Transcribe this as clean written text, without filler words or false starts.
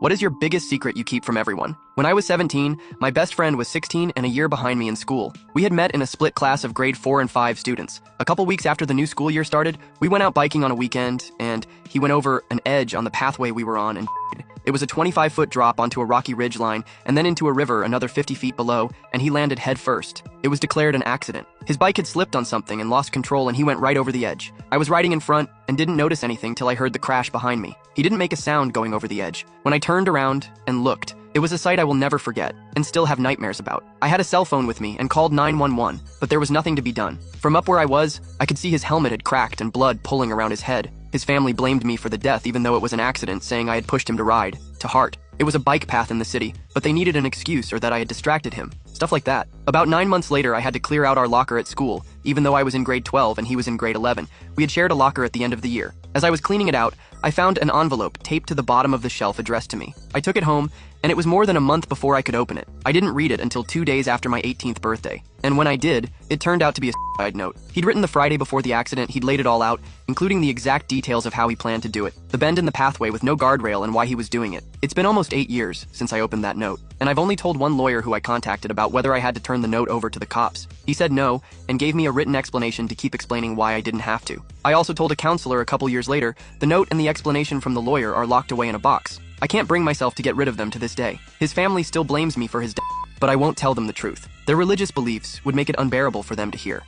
What is your biggest secret you keep from everyone? When I was 17, my best friend was 16 and a year behind me in school. We had met in a split class of grade 4 and 5 students. A couple weeks after the new school year started, we went out biking on a weekend, and he went over an edge on the pathway we were on and it was a 25-foot drop onto a rocky ridge line and then into a river another 50 feet below, and he landed head first. It was declared an accident. His bike had slipped on something and lost control, and he went right over the edge. I was riding in front and didn't notice anything till I heard the crash behind me. He didn't make a sound going over the edge. When I turned around and looked, it was a sight I will never forget and still have nightmares about. I had a cell phone with me and called 911, but there was nothing to be done. From up where I was, I could see his helmet had cracked and blood pooling around his head. His family blamed me for the death even though it was an accident, saying I had pushed him to ride. To heart. It was a bike path in the city, but they needed an excuse or that I had distracted him. Stuff like that. About 9 months later, I had to clear out our locker at school, even though I was in grade 12 and he was in grade 11. We had shared a locker at the end of the year. As I was cleaning it out, I found an envelope taped to the bottom of the shelf addressed to me. I took it home, and it was more than a month before I could open it. I didn't read it until 2 days after my 18th birthday. And when I did, it turned out to be a suicide note. He'd written the Friday before the accident, he'd laid it all out, including the exact details of how he planned to do it, the bend in the pathway with no guardrail and why he was doing it. It's been almost 8 years since I opened that note, and I've only told one lawyer who I contacted about whether I had to turn the note over to the cops. He said no, and gave me a written explanation to keep explaining why I didn't have to. I also told a counselor a couple years later, the note and the explanation from the lawyer are locked away in a box. I can't bring myself to get rid of them to this day. His family still blames me for his death, but I won't tell them the truth. Their religious beliefs would make it unbearable for them to hear.